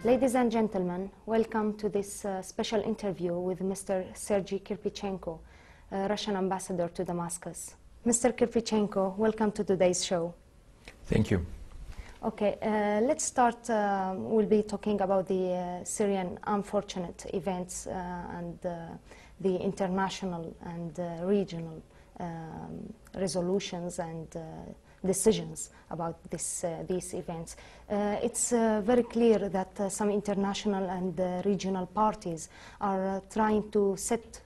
Ladies and gentlemen, welcome to this special interview with Mr. Sergei Kirpichenko, Russian ambassador to Damascus. Mr. Kirpichenko, welcome to today's show. Thank you. Okay, let's start. We'll be talking about the Syrian unfortunate events and the international and regional resolutions and decisions about these events. It's very clear that some international and regional parties are trying to set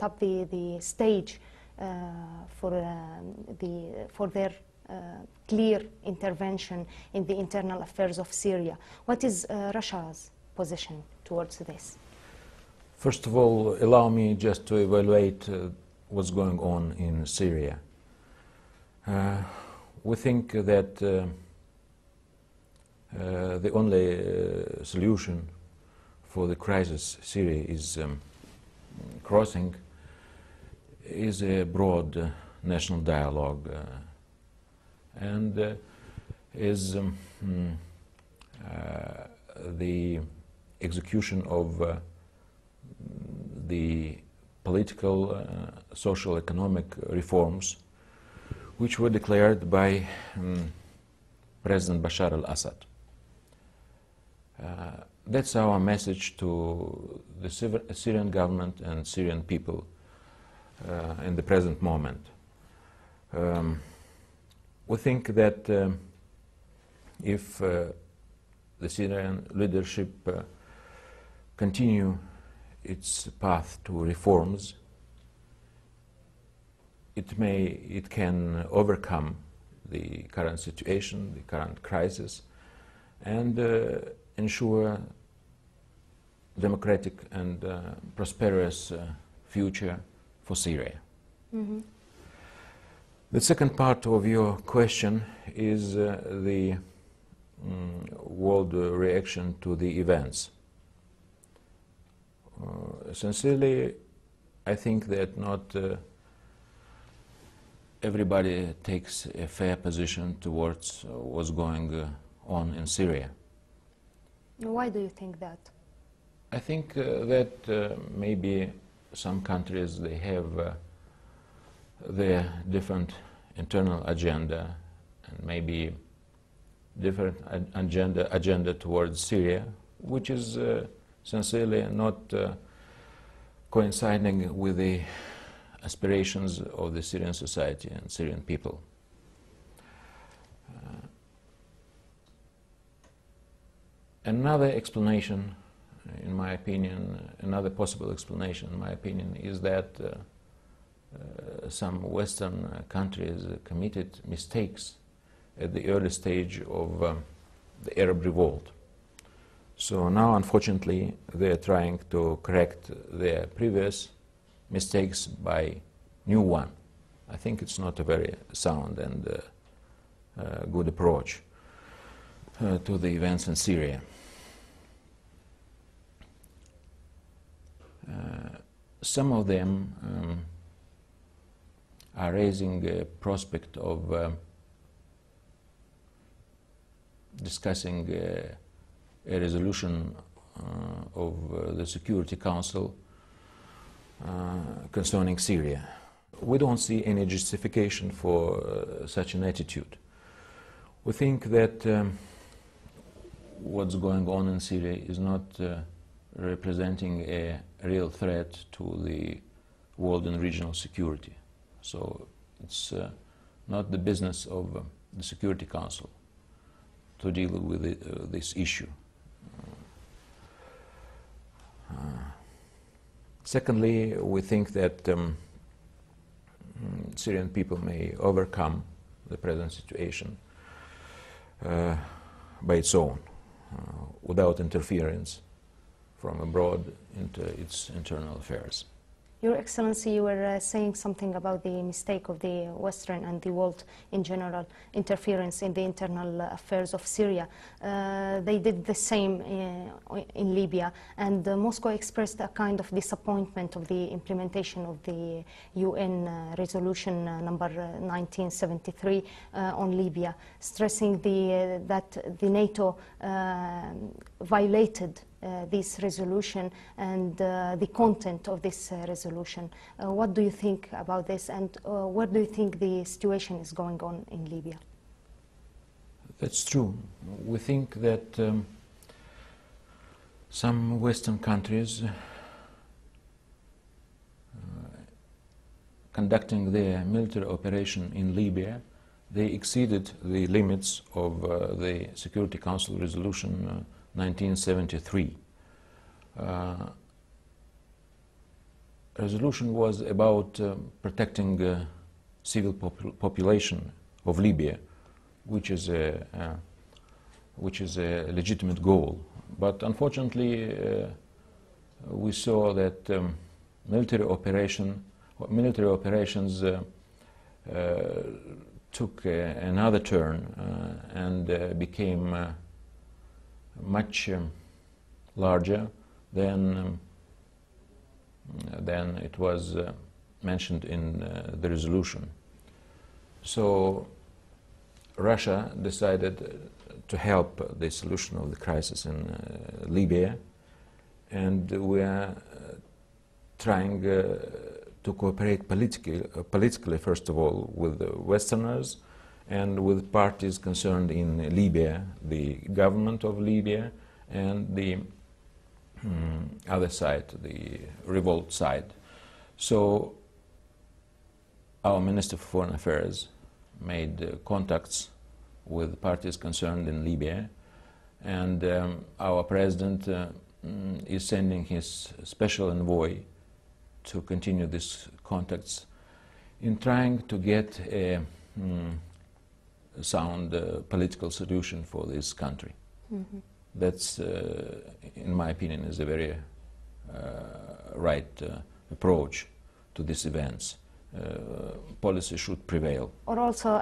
up the stage for their clear intervention in the internal affairs of Syria. What is Russia's position towards this? First of all, allow me just to evaluate what's going on in Syria. We think that the only solution for the crisis Syria is crossing is a broad national dialogue and is the execution of the political, social, economic reforms which were declared by President Bashar al-Assad. That's our message to the Syrian government and Syrian people in the present moment. We think that if the Syrian leadership continue its path to reforms, it can overcome the current situation, the current crisis, and ensure democratic and prosperous future for Syria. Mm-hmm. The second part of your question is the world reaction to the events. Sincerely, I think that not everybody takes a fair position towards what's going on in Syria. Why do you think that? I think that maybe some countries, they have their different internal agenda and maybe different agenda towards Syria, which is sincerely not coinciding with the aspirations of the Syrian society and Syrian people. Another explanation, in my opinion, another possible explanation, in my opinion, is that some Western countries committed mistakes at the early stage of the Arab revolt. So now, unfortunately, they're trying to correct their previous mistakes by new one. I think it's not a very sound and good approach to the events in Syria. Some of them are raising a prospect of discussing a resolution of the Security Council concerning Syria. We don't see any justification for such an attitude. We think that what's going on in Syria is not representing a real threat to the world and regional security. So it's not the business of the Security Council to deal with this issue. Secondly, we think that Syrian people may overcome the present situation by its own, without interference from abroad into its internal affairs. Your Excellency, you were saying something about the mistake of the Western and the world in general interference in the internal affairs of Syria. They did the same in Libya, and Moscow expressed a kind of disappointment of the implementation of the UN resolution number 1973 on Libya, stressing that the NATO violated this resolution and the content of this resolution. What do you think about this, and where do you think the situation is going on in Libya? That's true. We think that some Western countries conducting their military operation in Libya, they exceeded the limits of the Security Council resolution 1973. Resolution was about protecting civil population of Libya, which is a legitimate goal. But unfortunately, we saw that military operations took another turn and became much larger than it was mentioned in the resolution. So Russia decided to help the solution of the crisis in Libya, and we are trying to cooperate politically, first of all, with the Westerners and with parties concerned in Libya, the government of Libya and the other side, the revolt side. So our Minister for Foreign Affairs made contacts with parties concerned in Libya, and our President is sending his special envoy to continue these contacts in trying to get a sound political solution for this country. Mm-hmm. That's, in my opinion, is a very right approach to these events. Policy should prevail. Or also